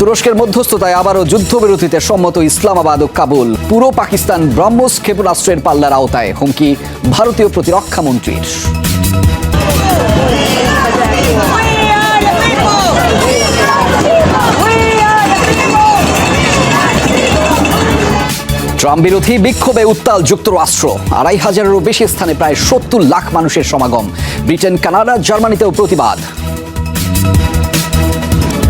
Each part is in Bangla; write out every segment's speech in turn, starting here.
তুরস্কের মধ্যস্থতায় আবারও যুদ্ধবিরতিতে সম্মত ইসলামাবাদ ও কাবুল। পুরো পাকিস্তান ব্রহ্মস ক্ষেপণাস্ত্রের পাল্লার আওতায়, হুমকি ভারতীয় প্রতিরক্ষা মন্ত্রীর। ট্রাম্প বিরোধী বিক্ষোভে উত্তাল যুক্তরাষ্ট্র। ২৫০০-এরও বেশি স্থানে প্রায় ৭০ লাখ মানুষের সমাগম। ব্রিটেন, কানাডা, জার্মানিতেও প্রতিবাদ।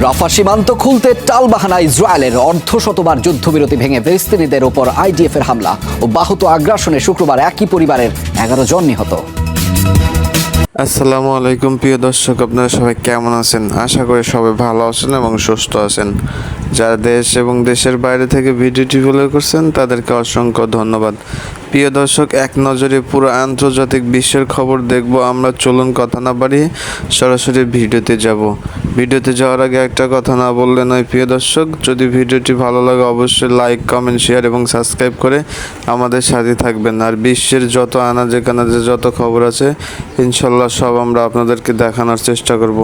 রাফা সীমান্ত খুলতে টালবাহানা ইসরায়েলের। অর্ধশতবার যুদ্ধবিরতি ভেঙে ফিলিস্তিনিদের ওপর আইডিএফ এর হামলা ও বাহুত আগ্রাসনে শুক্রবার একই পরিবারের ১১ জন নিহত। আসসালামু আলাইকুম প্রিয় দর্শক, আপনারা সবাই কেমন আছেন? আশা করি সবাই ভালো আছেন এবং সুস্থ আছেন। যারা দেশ এবং দেশের বাইরে থেকে ভিডিওটি ফলো করছেন তাদেরকে অসংখ্য ধন্যবাদ। প্রিয় দর্শক, এক নজরে পুরো আন্তর্জাতিক বিশ্বের খবর দেখব আমরা। চলুন কথা না বাড়িয়ে সরাসরি ভিডিওতে যাব। ভিডিওতে যাওয়ার আগে একটা কথা না বললে নয় প্রিয় দর্শক, যদি ভিডিওটি ভালো লাগে অবশ্যই লাইক, কমেন্ট, শেয়ার এবং সাবস্ক্রাইব করে আমাদের সাথে থাকবেন। আর বিশ্বের যত আনাজে কানাজে যত খবর আছে ইনশাল্লাহ সব আমরা আপনাদেরকে দেখানোর চেষ্টা করব।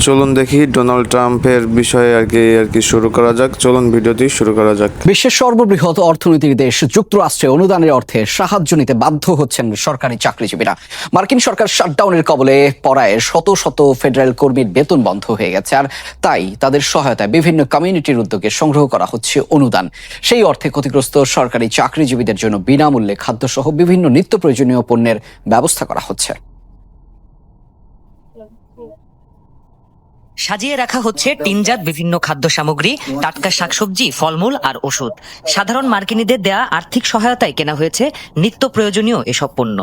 চলুন দেখি ডোনাল্ড ট্রাম্পের বিষয়ে আর কি শুরু করা যাক। চলুন ভিডিওটি শুরু করা যাক। বিশ্বের সর্ববৃহৎ অর্থনৈতিক দেশ যুক্তরাষ্ট্রে অনুদানের অর্থে সাহায্য নিতে বাধ্য হচ্ছেন সরকারি চাকরিজীবীরা। মার্কিন সরকার শাটডাউনের কবলে পড়ায় শত শত ফেডারেল কর্মীর বেতন বন্ধ হয়ে গেছে, আর তাই তাদের সহায়তায় বিভিন্ন কমিউনিটির উদ্যোগে সংগ্রহ করা হচ্ছে অনুদান। সেই অর্থে ক্ষতিগ্রস্ত সরকারি চাকরিজীবীদের জন্য বিনামূল্যে খাদ্যসহ বিভিন্ন নিত্য প্রয়োজনীয় পণ্যের ব্যবস্থা করা হচ্ছে। সাজিয়ে রাখা হচ্ছে টিনজাত বিভিন্ন খাদ্য সামগ্রী, টাটকা শাকসবজি, ফলমূল আর ওষুধ। সাধারণ মার্কিনীদের দেয়া আর্থিক সহায়তায় কেনা হয়েছে নিত্য প্রয়োজনীয় এসব পণ্য।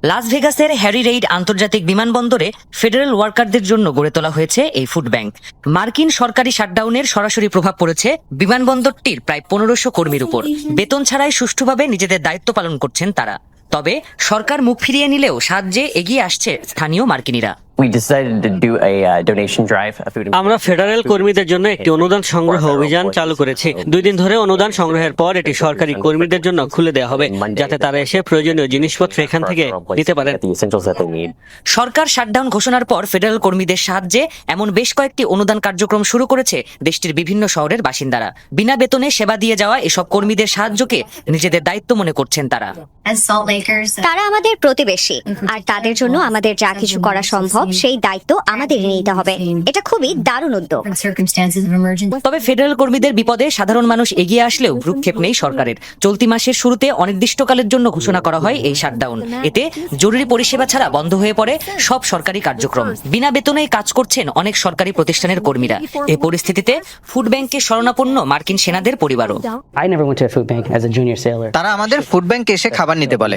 লাস ভেগাসের হ্যারি রেইড আন্তর্জাতিক বিমানবন্দরে ফেডারেল ওয়ার্কারদের জন্য গড়ে তোলা হয়েছে এই ফুড ব্যাংক। মার্কিন সরকারি শাটডাউনের সরাসরি প্রভাব পড়েছে বিমানবন্দরটির প্রায় ১৫০০ কর্মীর উপর। বেতন ছাড়াই সুষ্ঠুভাবে নিজেদের দায়িত্ব পালন করছেন তারা। তবে সরকার মুখ ফিরিয়ে নিলেও সাহায্যে এগিয়ে আসছে স্থানীয় মার্কিনীরা। আমরা ফেডারেল কর্মীদের জন্য একটি অনুদান সংগ্রহ অভিযান চালু করেছি। ২ দিন ধরে অনুদান সংগ্রহের পর এটি সরকারি কর্মীদের জন্য খুলে দেওয়া হবে, যাতে তারা এসে প্রয়োজনীয় জিনিসপত্র এখান থেকে নিতে পারেন। সরকার শাটডাউন ঘোষণার পর ফেডারেল কর্মীদের সাহায্যে এমন বেশ কয়েকটি অনুদান কার্যক্রম শুরু করেছে দেশটির বিভিন্ন শহরের বাসিন্দারা। বিনা বেতনে সেবা দিয়ে যাওয়া এসব কর্মীদের সাহায্যকে নিজেদের দায়িত্ব মনে করছেন তারা। তারা আমাদের প্রতিবেশী, আর তাদের জন্য আমাদের যা কিছু করা সম্ভব সেই দায়িত্ব আমাদের নিতে হবে। এটা খুবই দারুণ উদ্যোগ। তবে ফেডারেল কর্মীদের বিপদে সাধারণ মানুষ এগিয়ে আসলেও ভ্রুক্ষেপ নেই সরকারের। চলতি মাসের শুরুতে অনির্দিষ্টকালের জন্য ঘোষণা করা হয় এই শাটডাউন। এতে জরুরি পরিষেবা ছাড়া বন্ধ হয়ে পড়ে সব সরকারি কার্যক্রম। বিনা বেতনে কাজ করছেন অনেক সরকারি প্রতিষ্ঠানের কর্মীরা। এই পরিস্থিতিতে ফুড ব্যাংকে শরণাপন্ন মার্কিন সেনাদের পরিবারও। তারা আমাদের ফুড ব্যাংকে এসে খাবার নিতে বলে।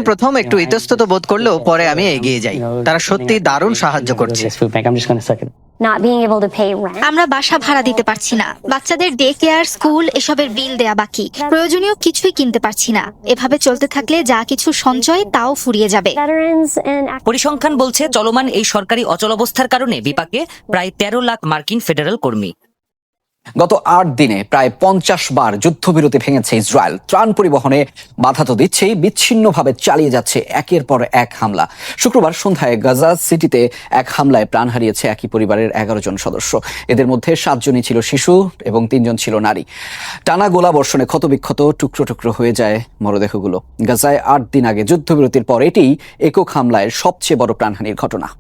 প্রথম একটু ইতস্তত বোধ করলেও পরে আমি এগিয়ে যাই। তারা সত্যি দারুণ সাহায্য করছে। আমরা বাসা ভাড়া দিতে পারছি না, বাচ্চাদের ডে কেয়ার, স্কুল এসবের বিল দেয়া বাকি, প্রয়োজনীয় কিছুই কিনতে পারছি না। এভাবে চলতে থাকলে যা কিছু সঞ্চয় তাও ফুরিয়ে যাবে। পরিসংখ্যান বলছে চলমান এই সরকারি অচলাবস্থার কারণে বিপাকে প্রায় ১৩ লাখ মার্কিন ফেডারেল কর্মী। গত ৮ দিনে প্রায় ৫০ বার যুদ্ধবিরতি ভেঙেছে ইসরায়েল। ত্রাণ পরিবহনে বাধা তো দিচ্ছেই, বিচ্ছিন্নভাবে চালিয়ে যাচ্ছে একের পর এক হামলা। শুক্রবার সন্ধ্যায় গাজা সিটিতে এক হামলায় প্রাণ হারিয়েছে একই পরিবারের ১১ জন সদস্য। এদের মধ্যে ৭ জনই ছিল শিশু এবং ৩ জন ছিল নারী। টানা গোলা বর্ষণে ক্ষতবিক্ষত টুকরো টুকরো হয়ে যায় মরদেহগুলো। গাজায় ৮ দিন আগে যুদ্ধবিরতির পর এটিই একক হামলায় সবচেয়ে বড় প্রাণহানির ঘটনা।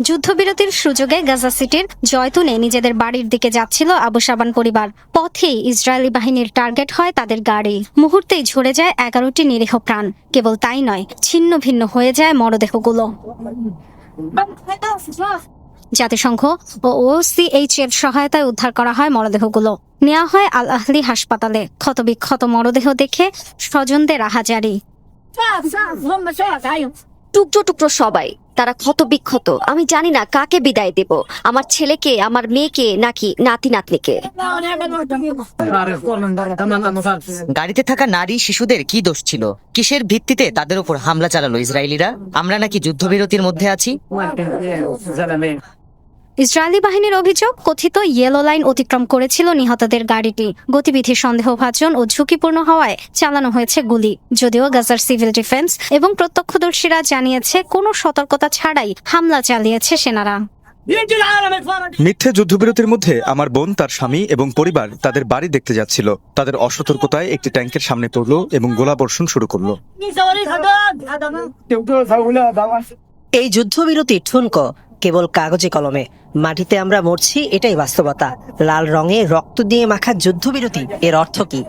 যুদ্ধবিরতির সুযোগে গাজা সিটির জয়তুনে নিজেদের বাড়ির দিকে যাচ্ছিল আবু সাবান পরিবার। পথেই ইসরায়েলি বাহিনীর টার্গেট হয় তাদের গাড়ি। মুহূর্তেই ঝরে যায় ১১টি নিরীহ প্রাণ। কেবল তাই নয়, ছিন্ন ভিন্ন হয়ে যায় মরদেহগুলো। জাতিসংঘ ও OCH এর সহায়তায় উদ্ধার করা হয় মরদেহগুলো। নেওয়া হয় আল আহলি হাসপাতালে। ক্ষতবিক্ষত মরদেহ দেখে স্বজনদের আহাজারি। টুকরো টুকরো সবাই, তারা ক্ষত বিক্ষত। আমি জানি না কাকে বিদায় দেব, আমার ছেলেকে, আমার মেয়েকে, নাকি নাতি নাতনিকে। গাড়িতে থাকা নারী শিশুদের কি দোষ ছিল? কিসের ভিত্তিতে তাদের উপর হামলা চালালো ইসরায়েলিরা? আমরা নাকি যুদ্ধবিরতির মধ্যে আছি? ইসরায়েলি বাহিনীর অভিযোগ, কথিত ইয়েলো লাইন অতিক্রম করেছিল নিহতদের গাড়িটি। গতিবিধি সন্দেহভাজন ও ঝুঁকিপূর্ণ হওয়ায় চালানো হয়েছে গুলি। যদিও গাজার সিভিল ডিফেন্স এবং প্রত্যক্ষদর্শীরা জানিয়েছে কোনো সতর্কতা ছাড়াই হামলা চালিয়েছে সেনারা। মিথ্যে যুদ্ধবিরতির মধ্যে আমার বোন, তার স্বামী এবং পরিবার তাদের বাড়ি দেখতে যাচ্ছিল। তাদের অসতর্কতায় একটি ট্যাঙ্কের সামনে পড়লো এবং গোলাবর্ষণ শুরু করলো। এই যুদ্ধবিরতি ঠুনকো, কেবল কাগজে কলমে। মাটিতে আমরা মরছি, এটাই বাস্তবতা। লাল রঙে রক্ত দিয়ে মাখা যুদ্ধবিরতি, এর অর্থ কি?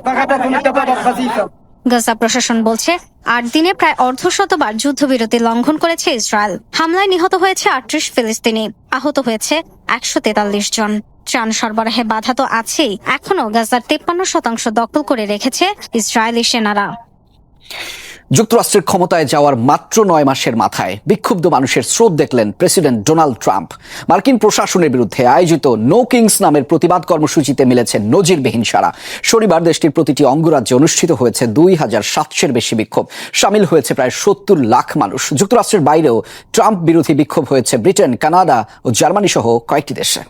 গাজা প্রশাসন বলছে 8 দিনে প্রায় অর্ধশতবার যুদ্ধবিরতি লঙ্ঘন করেছে ইসরায়েল। হামলায় নিহত হয়েছে 38 ফিলিস্তিনি, আহত হয়েছে 143 জন। ত্রাণ সরবরাহে বাধা তো আছেই, এখনো গাজার 53% দখল করে রেখেছে ইসরায়েলি সেনারা। যুক্তরাষ্ট্রের ক্ষমতায় যাওয়ার মাত্র 9 মাসের মাথায় বিক্ষুব্ধ মানুষের স্রোত দেখলেন প্রেসিডেন্ট ডোনাল্ড ট্রাম্প। মার্কিন প্রশাসনের বিরুদ্ধে আয়োজিত নো কিংস নামের প্রতিবাদ কর্মসূচিতে মিলেছে নজিরবিহীন সাড়া। শনিবার দেশটির প্রতিটি অঙ্গরাজ্যে অনুষ্ঠিত হয়েছে 2700-এর বেশি বিক্ষোভ। সামিল হয়েছে প্রায় 70 লাখ মানুষ। যুক্তরাষ্ট্রের বাইরেও ট্রাম্প বিরোধী বিক্ষোভ হয়েছে ব্রিটেন, কানাডা ও জার্মানি সহ কয়েকটি দেশে।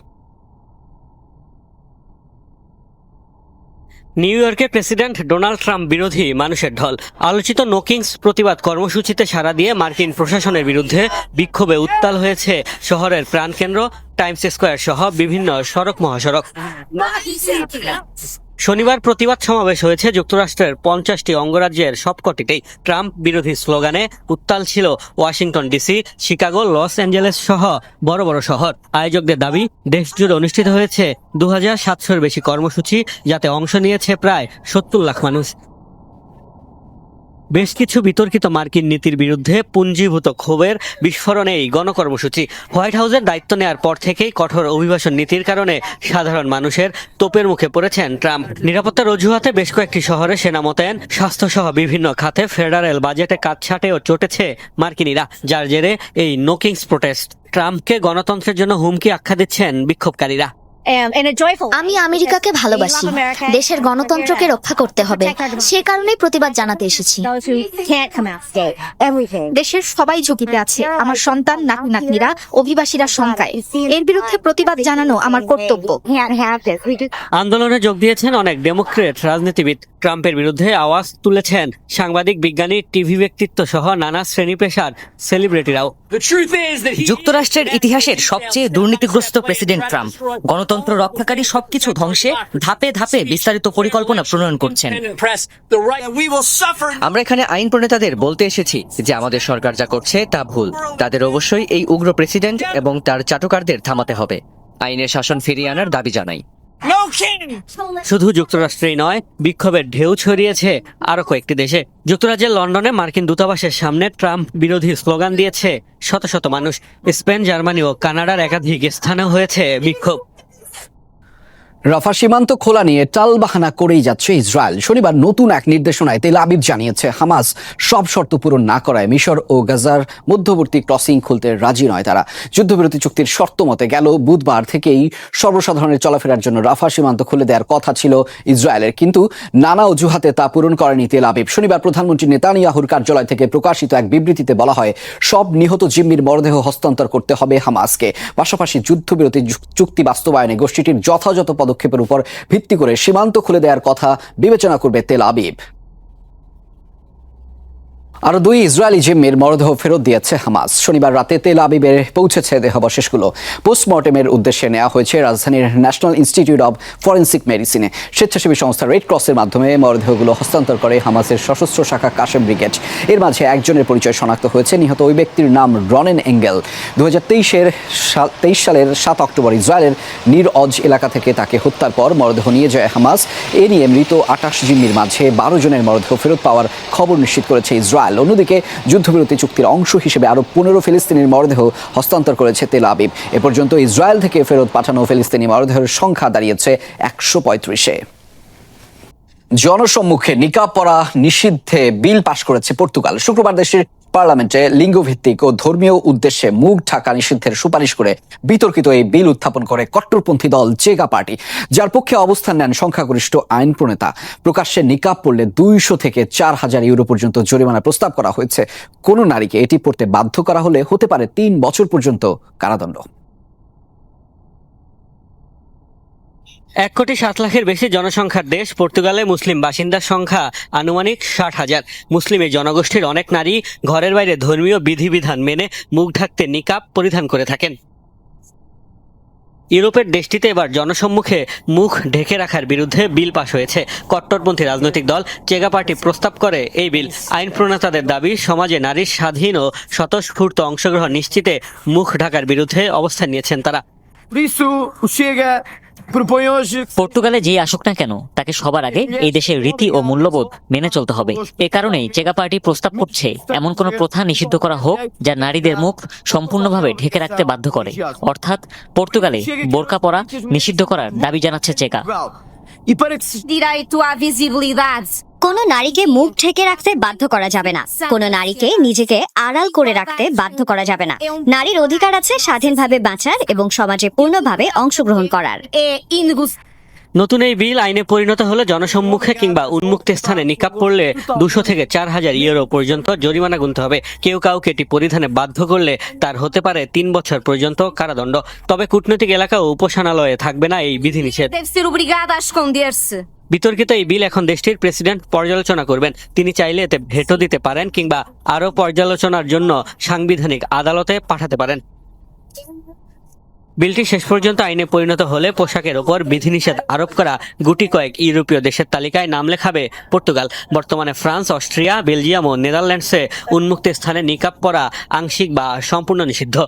নিউ ইয়র্কে প্রেসিডেন্ট ডোনাল্ড ট্রাম্প বিরোধী মানুষের ঢল। আলোচিত নো কিংস প্রতিবাদ কর্মসূচিতে সাড়া দিয়ে মার্কিন প্রশাসনের বিরুদ্ধে বিক্ষোভে উত্তাল হয়েছে শহরের প্রাণকেন্দ্র টাইমস স্কোয়ার সহ বিভিন্ন সড়ক মহাসড়ক। শনিবার প্রতিবাদ সমাবেশ হয়েছে যুক্তরাষ্ট্রের 50টি অঙ্গরাজ্যের সবকটিতেই। ট্রাম্প বিরোধী স্লোগানে উত্তাল ছিল Washington DC, Chicago, Los Angeles সহ বড় বড় শহর। আয়োজকদের দাবি, দেশ জুড়ে অনুষ্ঠিত হয়েছে 2700-এর বেশি কর্মসূচি, যাতে অংশ নিয়েছে প্রায় 70 লাখ মানুষ। বেশ কিছু বিতর্কিত মার্কিন নীতির বিরুদ্ধে পুঞ্জীভূত ক্ষোভের বিস্ফোরণে এই গণকর্মসূচি। হোয়াইট হাউসের দায়িত্ব নেয়ার পর থেকেই কঠোর অভিবাসন নীতির কারণে সাধারণ মানুষের তোপের মুখে পড়েছেন ট্রাম্প। নিরাপত্তার অজুহাতে বেশ কয়েকটি শহরে সেনা মোতায়েন, স্বাস্থ্যসহ বিভিন্ন খাতে ফেডারেল বাজেটে কাটছাঁটেও চটেছে মার্কিনীরা, যার জেরে এই নো কিংস প্রোটেস্ট। ট্রাম্পকে গণতন্ত্রের জন্য হুমকি আখ্যা দিচ্ছেন বিক্ষোভকারীরা। আমি আমেরিকাকে ভালোবাসি, দেশের গণতন্ত্রকে রক্ষা করতে হবে, সে কারণেই প্রতিবাদ জানাতে এসেছি। দেশের সবাই ঝুঁকিতে আছে, আমার সন্তান, নাতি নাতনিরা, অভিবাসীরা শঙ্কায়। এর বিরুদ্ধে প্রতিবাদ জানানো আমার কর্তব্য। আন্দোলনে যোগ দিয়েছেন অনেক ডেমোক্রেট রাজনীতিবিদ। ট্রাম্পের বিরুদ্ধে আওয়াজ তুলেছেন সাংবাদিক, বিজ্ঞানী, টিভি ব্যক্তিত্ব সহ নানা শ্রেণী পেশার সেলিব্রিটিরাও। যুক্তরাষ্ট্রের ইতিহাসের সবচেয়ে দুর্নীতিগ্রস্ত প্রেসিডেন্ট ট্রাম্প গণতন্ত্র রক্ষাকারী সবকিছু ধ্বংসে ধাপে ধাপে বিস্তারিত পরিকল্পনা প্রণয়ন করছেন। আমরা এখানে আইন প্রণেতাদের বলতে এসেছি যে আমাদের সরকার যা করছে তা ভুল। তাদের অবশ্যই এই উগ্র প্রেসিডেন্ট এবং তার চাটুকারদের থামাতে হবে। আইনের শাসন ফিরিয়ে আনার দাবি জানাই। শুধু যুক্তরাষ্ট্রেই নয়, বিক্ষোভের ঢেউ ছড়িয়েছে আরো কয়েকটি দেশে। যুক্তরাজ্যের লন্ডনে মার্কিন দূতাবাসের সামনে ট্রাম্প বিরোধী স্লোগান দিয়েছে শত শত মানুষ। স্পেন, জার্মানি ও কানাডার একাধিক স্থানেও হয়েছে বিক্ষোভ। রাফা সীমান্ত খোলা নিয়ে টালবাহানা করেই যাচ্ছে ইসরায়েল। শনিবার নতুন এক নির্দেশনায় তেল আবিব জানিয়েছে হামাস সব শর্ত পূরণ না করায় মিশর ও গাজার মধ্যবর্তী ক্রসিং খুলতে রাজি নয় তারা। যুদ্ধবিরতি চুক্তির শর্ত মতে গেল বুধবার থেকেই সর্বসাধারণের চলাফেরার জন্য রাফা সীমান্ত খুলে দেওয়ার কথা ছিল ইসরায়েলের, কিন্তু নানা অজুহাতে তা পূরণ করেনি তেল আবিব। শনিবার প্রধানমন্ত্রী নেতানিয়াহুর কার্যালয় থেকে প্রকাশিত এক বিবৃতিতে বলা হয়, সব নিহত জিম্মির মরদেহ হস্তান্তর করতে হবে হামাসকে। পাশাপাশি যুদ্ধবিরতি চুক্তি বাস্তবায়নে গোষ্ঠীটির যথাযথ পদক্ষেপের উপর ভিত্তি করে সীমান্ত খুলে দেওয়ার কথা বিবেচনা করবে তেল আবিব। আরো 2 ইসরায়েলি জিম্মির মরদেহ ফেরত দিয়েছে হামাস। শনিবার রাতে তেল আবিবে পৌঁছেছে দেহাবশেষগুলো। পোস্টমর্টেমের উদ্দেশ্যে নেওয়া হয়েছে রাজধানীর ন্যাশনাল ইনস্টিটিউট অব ফরেন্সিক মেডিসিনে। স্বেচ্ছাসেবী সংস্থা রেড ক্রসের মাধ্যমে মরদেহগুলো হস্তান্তর করে হামাসের সশস্ত্র শাখা কাশেম ব্রিগেড। এর মাঝে একজনের পরিচয় শনাক্ত হয়েছে। নিহত ওই ব্যক্তির নাম রনেন এঙ্গেল। 2023 সালের 7 অক্টোবর ইসরায়েলের নির অজ এলাকা থেকে তাকে হত্যার পর মরদেহ নিয়ে যায় হামাস। এ নিয়ে মৃত 28 জিম্মির মাঝে 12 জনের মরদেহ ফেরত পাওয়ার খবর নিশ্চিত করেছে ইসরায়েল। অন্যদিকে যুদ্ধবিরতি চুক্তির অংশ হিসেবে আরো 15 ফিলিস্তিনির মরদেহ হস্তান্তর করেছে তেল আবিব। এ পর্যন্ত ইসরায়েল থেকে ফেরত পাঠানো ফিলিস্তিনি মরদেহের সংখ্যা দাঁড়িয়েছে 135-এ। জনসম্মুখে নিকাব পরা নিষিদ্ধে বিল পাশ করেছে পর্তুগাল। শুক্রবার দেশের পার্লামেন্টে লিঙ্গভিত্তিক ও ধর্মীয় উদ্দেশ্যে মুখ ঢাকা নিষিদ্ধের সুপারিশ করে বিতর্কিত এই বিল উত্থাপন করে কট্টরপন্থী দল চেগা পার্টি, যার পক্ষে অবস্থান নেন সংখ্যাগরিষ্ঠ আইন প্রণেতা। প্রকাশ্যে নিকাব পরলে 200 থেকে 4000 ইউরো পর্যন্ত জরিমানার প্রস্তাব করা হয়েছে। কোনো নারীকে এটি পড়তে বাধ্য করা হলে হতে পারে 3 বছর পর্যন্ত কারাদণ্ড। 1,07,00,000 বেশি জনসংখ্যার দেশ পর্তুগালে মুসলিম বাসিন্দার সংখ্যা আনুমানিক 60,000। মুসলিম এই জনগোষ্ঠীর অনেক নারী ঘরের বাইরে ধর্মীয় বিধিবিধান মেনে মুখ ঢাকতে নিকাব পরিধান করে থাকেন। ইউরোপের দেশটিতে এবার জনসম্মুখে মুখ ঢেকে রাখার বিরুদ্ধে বিল পাশ হয়েছে। কট্টরপন্থী রাজনৈতিক দল চেগা পার্টি প্রস্তাব করে এই বিল। আইন প্রণেতাদের দাবি, সমাজে নারীর স্বাধীন ও স্বতঃস্ফূর্ত অংশগ্রহণ নিশ্চিতে মুখ ঢাকার বিরুদ্ধে অবস্থান নিয়েছেন তারা। পর্তুগালে যে আসুক না কেন, তাকে সবার আগে এই দেশের রীতি ও মূল্যবোধ মেনে চলতে হবে। এ কারণেই চেগা পার্টি প্রস্তাব করছে এমন কোন প্রথা নিষিদ্ধ করা হোক যা নারীদের মুখ সম্পূর্ণভাবে ঢেকে রাখতে বাধ্য করে। অর্থাৎ পর্তুগালে বোরকা পরা নিষিদ্ধ করার দাবি জানাচ্ছে চেগা। কোনো নারীকে মুখ ঢেকে রাখতে বাধ্য করা যাবে না, কোনো নারীকে নিজেকে আড়াল করে রাখতে বাধ্য করা যাবে না। নারীর অধিকার আছে স্বাধীনভাবে বাঁচার এবং সমাজে পূর্ণভাবে অংশগ্রহণ করার। নতুন এই বিল আইনে পরিণত হলে জনসম্মুখে কিংবা উন্মুক্ত স্থানে নিকাব পড়লে 200 থেকে 4,000 ইউরো পর্যন্ত জরিমানা গুনতে হবে। কেউ কাউকে এটি পরিধানে বাধ্য করলে তার হতে পারে 3 বছর পর্যন্ত কারাদণ্ড। তবে কূটনৈতিক এলাকা ও উপাসনালয়ে থাকবে না এই বিধিনিষেধ। বিতর্কিত এই বিল এখন দেশটির প্রেসিডেন্ট পর্যালোচনা করবেন। তিনি চাইলে এতে ভেটো দিতে পারেন কিংবা আরও পর্যালোচনার জন্য সাংবিধানিক আদালতে পাঠাতে পারেন। বিলটি শেষ পর্যন্ত আইনে পরিণত হলে পোশাকের ওপর বিধিনিষেধ আরোপ করা গুটি কয়েক ইউরোপীয় দেশের তালিকায় নাম লেখাবে পর্তুগাল। বর্তমানে ফ্রান্স, অস্ট্রিয়া, বেলজিয়াম ও নেদারল্যান্ডসে উন্মুক্ত স্থানে নিকাব পরা আংশিক বা সম্পূর্ণ নিষিদ্ধ।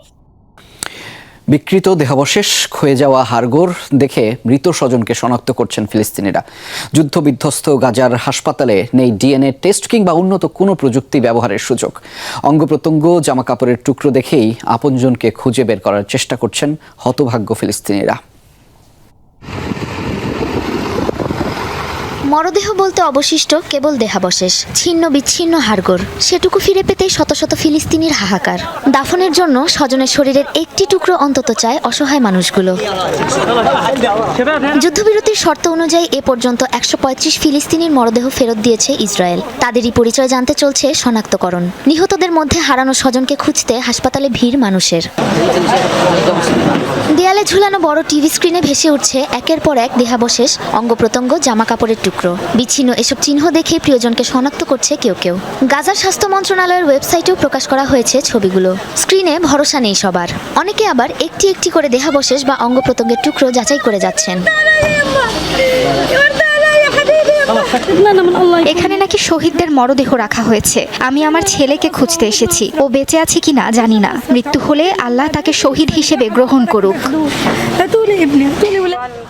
বিকৃত দেহাবশেষ, ক্ষয়ে যাওয়া হাড়গোড় দেখে মৃত স্বজনকে শনাক্ত করছেন ফিলিস্তিনিরা। যুদ্ধবিধ্বস্ত গাজার হাসপাতালে নেই ডিএনএ টেস্ট কিংবা উন্নত কোনো প্রযুক্তি ব্যবহারের সুযোগ। অঙ্গ প্রত্যঙ্গ, জামা কাপড়ের টুকরো দেখেই আপনজনকে খুঁজে বের করার চেষ্টা করছেন হতভাগ্য ফিলিস্তিনিরা। মরদেহ বলতে অবশিষ্ট কেবল দেহাবশেষ, ছিন্ন বিচ্ছিন্ন হাড়গোড়। সেটুকু ফিরে পেতেই শত শত ফিলিস্তিনির হাহাকার। দাফনের জন্য স্বজনের শরীরের একটি টুকরো অন্তত চায় অসহায় মানুষগুলো। যুদ্ধবিরতির শর্ত অনুযায়ী এ পর্যন্ত 135 ফিলিস্তিনির মরদেহ ফেরত দিয়েছে ইসরায়েল। তাদেরই পরিচয় জানতে চলছে শনাক্তকরণ। নিহতদের মধ্যে হারানো স্বজনকে খুঁজতে হাসপাতালে ভিড় মানুষের। দেয়ালে ঝুলানো বড় টিভি স্ক্রিনে ভেসে উঠছে একের পর এক দেহাবশেষ, অঙ্গ প্রত্যঙ্গ, জামা কাপড়ের টুকরো। বিচ্ছিন্ন এসব চিহ্ন দেখে প্রিয়জনকে শনাক্ত করছে কেউ কেউ। গাজার স্বাস্থ্য মন্ত্রণালয়ের ওয়েবসাইটেও প্রকাশ করা হয়েছে ছবিগুলো। স্ক্রিনে ভরসা নেই সবার। অনেকে আবার একটি একটি করে দেহাবশেষ বা অঙ্গ প্রত্যঙ্গের টুকরো যাচাই করে যাচ্ছেন। এখানে নাকি শহীদদের মরদেহ রাখা হয়েছে। আমি আমার ছেলেকে খুঁজতে এসেছি। ও বেঁচে আছে কিনা জানি না। মৃত্যু হলে আল্লাহ তাকে শহীদ হিসেবে গ্রহণ করুক।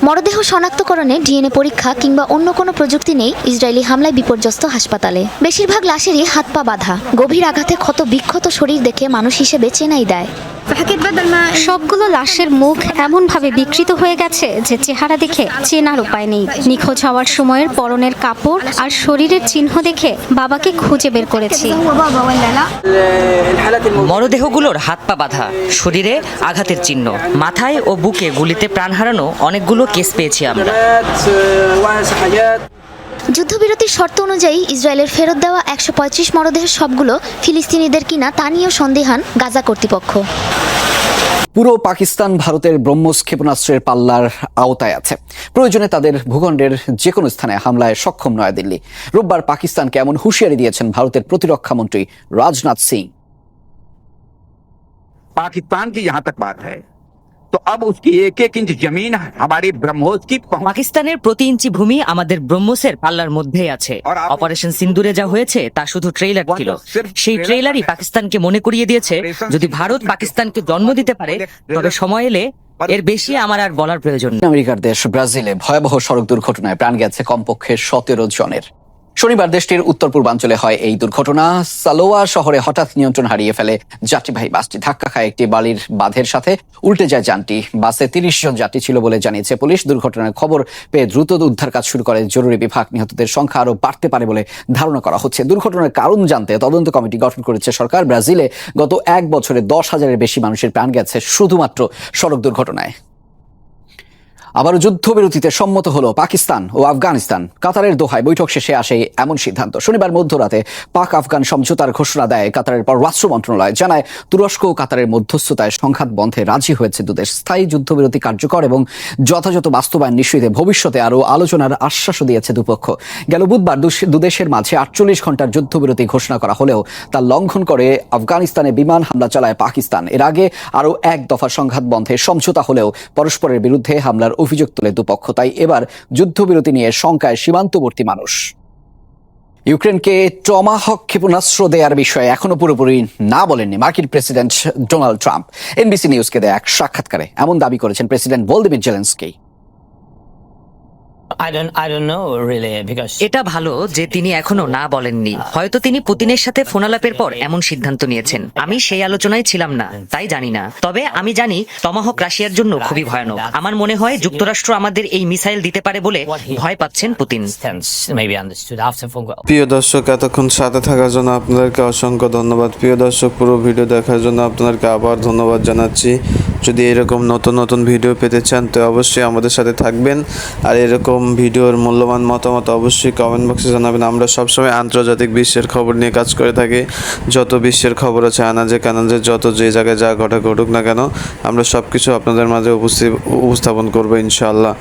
মরদেহ শনাক্তকরণে ডিএনএ পরীক্ষা কিংবা অন্য কোনো প্রযুক্তি নেই ইসরায়েলি হামলায় বিপর্যস্ত হাসপাতালে। বেশিরভাগ লাশেরই হাত পা বাঁধা। গভীর আঘাতে ক্ষত বিক্ষত শরীর দেখে মানুষ হিসেবে চেনাই দেয়। সবগুলো লাশের মুখ এমন ভাবে বিকৃত হয়ে গেছে যে চেহারা দেখে চেনার উপায় নেই। নিখোঁজ হওয়ার সময়ের পরনের কাপড় আর শরীরের চিহ্ন দেখে বাবাকে খুঁজে বের করেছি। মরদেহগুলোর হাত পা বাঁধা, শরীরে আঘাতের চিহ্ন, মাথায় ও বুকে গুলিতে প্রাণ হারানো অনেকগুলো কেস পেয়েছি আমরা। যুদ্ধবিরতির শর্ত অনুযায়ী ইসরায়েলের ফেরত দেওয়া 135 মরদেহের সবগুলো ফিলিস্তিনিদের কিনা তা নিয়েও সন্দিহান গাজা কর্তৃপক্ষ। পুরো পাকিস্তান ভারতের ব্রহ্মস ক্ষেপণাস্ত্রের পাল্লার আওতায় আছে। প্রয়োজনে তাদের ভূখণ্ডের যে কোনো স্থানে হামলায় সক্ষম নয়াদিল্লি। রোববার পাকিস্তানকে এমন হুঁশিয়ারি দিয়েছেন ভারতের প্রতিরক্ষা মন্ত্রী রাজনাথ সিং। पाकिस्तान की यहाँ तक बात है तो अब उसकी एक एक इंच जमीन हमारे ब्रह्मोस की পাকিস্তানের প্রতি ইঞ্চি ভূমি আমাদের ব্রহ্মসের পাল্লার মধ্যেই আছে। অপারেশন সিন্দুরে যা হয়েছে তা শুধু ট্রেইলার ছিল। সেই ট্রেইলারই পাকিস্তানকে মনে করিয়ে দিয়েছে যদি ভারত পাকিস্তানকে জন্ম দিতে পারে তবে সময় এলে এর বেশি আমার আর বলার প্রয়োজন নেই। আমেরিকার দেশ ব্রাজিলে ভয়াবহ সড়ক দুর্ঘটনায় প্রাণ গেছে কমপক্ষে 17 জনের। শনিবার দেশটির উত্তর পূর্বাঞ্চলে হয় এই দুর্ঘটনা। সালোয়া শহরে হঠাৎ নিয়ন্ত্রণ হারিয়ে ফেলে যাত্রীবাহী বাসটি। ধাক্কা খায় একটি বালির বাঁধের সাথে, উল্টে যায় যানটি। বাসে 30 জন যাত্রী ছিল বলে জানিয়েছে পুলিশ। দুর্ঘটনার খবর পেয়ে দ্রুত উদ্ধার কাজ শুরু করে জরুরি বিভাগ। নিহতদের সংখ্যা আরও বাড়তে পারে বলে ধারণা করা হচ্ছে। দুর্ঘটনার কারণ জানতে তদন্ত কমিটি গঠন করেছে সরকার। ব্রাজিলে গত 1 বছরে 10,000-এর বেশি মানুষের প্রাণ গেছে শুধুমাত্র সড়ক দুর্ঘটনায়। আবারও যুদ্ধবিরতিতে সম্মত হলো পাকিস্তান ও আফগানিস্তান। কাতারের দোহায় বৈঠক শেষে আসে এমন সিদ্ধান্ত। শনিবার মধ্যরাতে পাক আফগান সমঝোতার ঘোষণা দেয় কাতারের পররাষ্ট্র মন্ত্রণালয়। জানায় তুরস্ক ও কাতারের মধ্যস্থতায় সংঘাত বন্ধে রাজি হয়েছে দুদেশ। স্থায়ী যুদ্ধবিরতি কার্যকর এবং যথাযথ বাস্তবায়ন নিশ্চিতে ভবিষ্যতে আরও আলোচনার আশ্বাসও দিয়েছে দুপক্ষ। গেল বুধবার দুদেশের মাঝে 48 ঘন্টার যুদ্ধবিরতি ঘোষণা করা হলেও তা লঙ্ঘন করে আফগানিস্তানে বিমান হামলা চালায় পাকিস্তান। এর আগে আরও এক দফা সংঘাত বন্ধে সমঝোতা হলেও পরস্পরের বিরুদ্ধে হামলার অভিযোগ তোলে দুপক্ষ। তাই এবার যুদ্ধবিরতি নিয়ে শঙ্কায় সীমান্তবর্তী মানুষ। ইউক্রেনকে টমাহক ক্ষেপণাস্ত্র দেওয়ার বিষয়ে এখনো পুরোপুরি না বলেননি মার্কিন প্রেসিডেন্ট ডোনাল্ড ট্রাম্প। এনবিসি নিউজকে দেয়া এক সাক্ষাৎকারে এমন দাবি করেছেন প্রেসিডেন্ট ভলোদিমির জেলেনস্কি। এটা ভালো যে তিনি এখনো না বলেননি। হয়তো তিনি পুতিনের সাথে ফোনালাপের পর এমন সিদ্ধান্ত নিয়েছেন। আমি সেই আলোচনায় ছিলাম না, তাই জানি না। তবে আমি জানি টমাহক রাশিয়ার জন্য খুবই ভয়ানক। আমার মনে হয় যুক্তরাষ্ট্র আমাদের এই মিসাইল দিতে পারে বলে ভয় পাচ্ছেন পুতিন। প্রিয় দর্শক, এতক্ষণ সাথে থাকার জন্য আপনাদেরকে অসংখ্য ধন্যবাদ। প্রিয় দর্শক, পুরো ভিডিও দেখার জন্য আপনাদেরকে আবার ধন্যবাদ জানাচ্ছি। যদি এরকম নতুন নতুন ভিডিও পেতে চান তো অবশ্যই আমাদের সাথে থাকবেন। আর এরকম ভিডিওর মূল্যবান মতামত অবশ্যই কমেন্ট বক্সে জানাবেন। আমরা সবসময় আন্তর্জাতিক বিশ্বের খবর নিয়ে কাজ করে থাকি। যত বিশ্বের খবর আছে, আনাজে কানাজে যত যে জায়গায় যা ঘটুক না কেন, আমরা সব কিছু আপনাদের মাঝে উপস্থাপন করবো ইনশাআল্লাহ।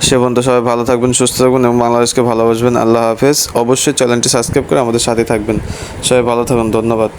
সে পর্যন্ত সবাই ভালো থাকবেন, সুস্থ থাকবেন এবং বাংলাদেশকে ভালোবাসবেন। আল্লাহ হাফেজ। অবশ্যই চ্যানেলটি সাবস্ক্রাইব করে আমাদের সাথে থাকবেন। সবাই ভালো থাকুন, ধন্যবাদ।